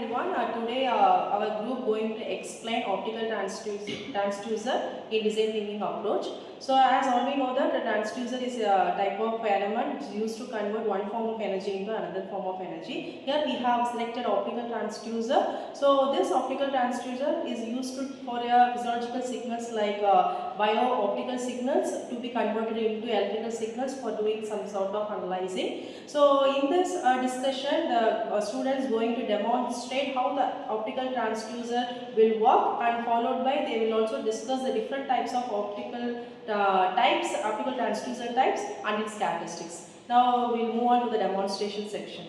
everyone. Today our group going to explain optical transducer in design thinking approach. So as all we know that a transducer is a type of element used to convert one form of energy into another form of energy. Here we have selected optical transducer. So this optical transducer is used for physiological signals like bio-optical signals to be converted into electrical signals for doing some sort of analyzing. So in this discussion, the students going to demonstrate how the optical transducer will work, and followed by they will also discuss the different types of optical transducer types and its characteristics. Now we will move on to the demonstration section.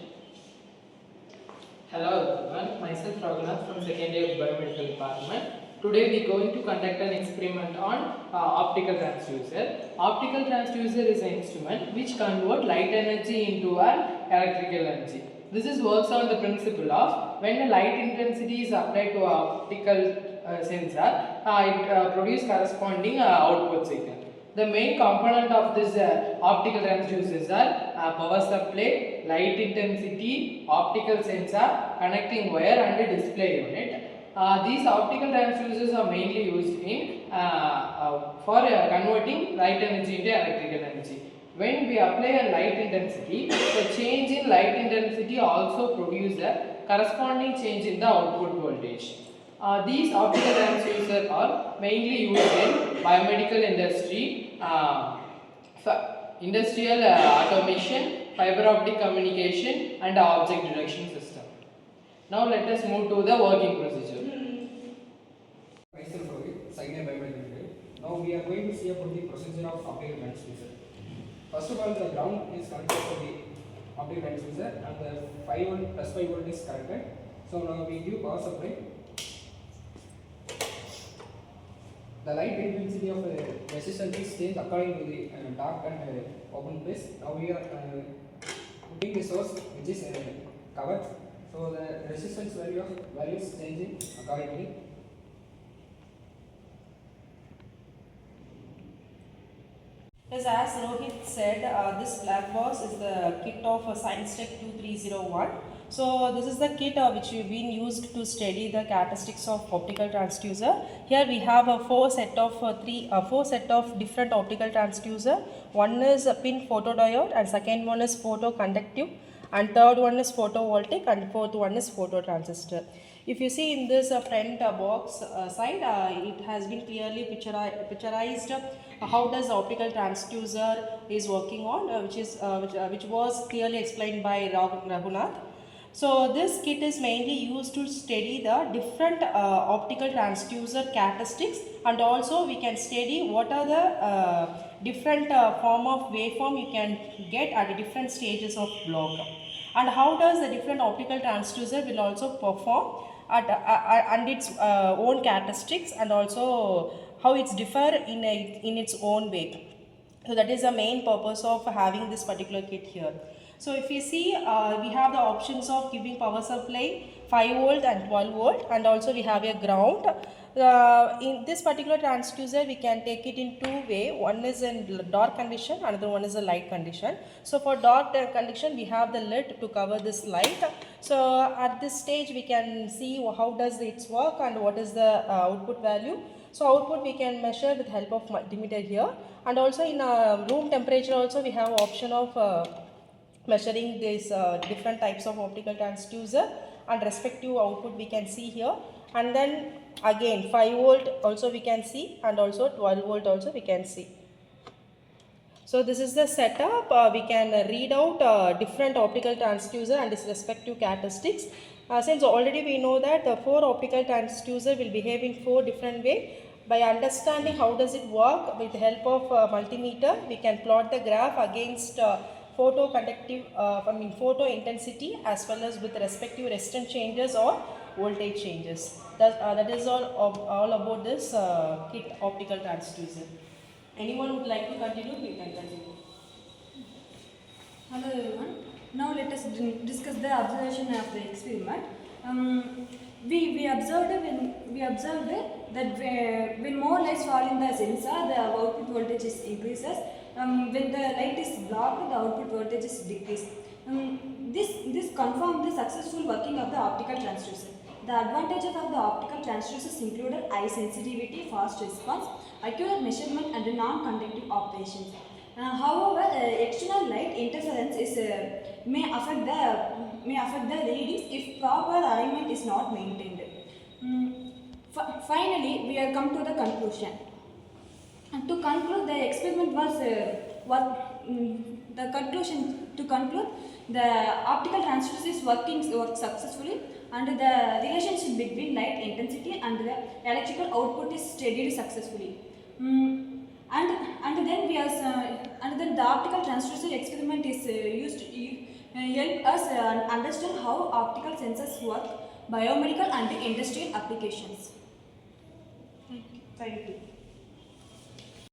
Hello everyone, myself Raghunath from second year Biomedical department. Today we are going to conduct an experiment on optical transducer. Optical transducer is an instrument which converts light energy into an electrical energy. This works on the principle of when a light intensity is applied to an optical sensor, it produces corresponding output signal. The main component of this optical transducers are power supply, light intensity, optical sensor, connecting wire and display unit. These optical transducers are mainly used in for converting light energy into electrical energy. When we apply a light intensity, the change in light intensity also produces a corresponding change in the output voltage. These optical transducers are mainly used in biomedical industry, industrial automation, fiber optic communication and object detection system. Now let us move to the working procedure. Myself Rohit, second year biomedical. Now we are going to see about the procedure of optical transducer. First of all, the ground is connected to the optical transducer and the 5V plus 5V is connected. So now we give power supply. The light intensity of resistance is changed according to the dark and open place. Now we are putting the source which is covered. So the resistance value is changing accordingly. Yes, as Rohit said, this black box is the kit of Science Tech 2301. So this is the kit which we've been used to study the characteristics of optical transducer. Here we have a four set of different optical transducer. One is a pin photodiode, and second one is photoconductive, and third one is photovoltaic, and fourth one is phototransistor. If you see in this front box side, it has been clearly picturized how does the optical transducer is working on, which was clearly explained by Raghunath. So this kit is mainly used to study the different optical transducer characteristics, and also we can study what are the different form of waveform you can get at different stages of block, and how does the different optical transducer will also perform and its own characteristics, and also how it's differ in its own way. So that is the main purpose of having this particular kit here. So if you see, we have the options of giving power supply 5V and 12V, and also we have a ground. In this particular transducer, we can take it in two ways. One is in dark condition, another one is a light condition. So for dark condition, we have the lid to cover this light. So at this stage, we can see how does it work and what is the output value. So output we can measure with help of multimeter here, and also in room temperature also we have option of measuring these different types of optical transducer, and respective output we can see here. And then again 5V also we can see, and also 12V also we can see. So this is the setup. We can read out different optical transducer and its respective characteristics. Since already we know that the four optical transducer will behave in four different ways. By understanding how does it work, with the help of multimeter, we can plot the graph against photo intensity as well as with respective resistance changes or voltage changes. That is all about this kit optical transducer. Anyone would like to continue? We can continue. Hello everyone. Now let us discuss the observation of the experiment. We observed that when more lights fall in the sensor, the output voltage is increases. When the light is blocked, the output voltage is decreased. This confirm the successful working of the optical transducer. The advantages of the optical transducers included high sensitivity, fast response, accurate measurement, and non-conductive operations. However, external light interference may affect the readings if proper alignment is not maintained. Finally, we are come to the conclusion. And to conclude, the experiment was the conclusion. To conclude, the optical transducer work successfully, and the relationship between light intensity and the electrical output is studied successfully. And then and then the optical transducer experiment is used to help us understand how optical sensors work, biomedical and industrial applications. Thank you.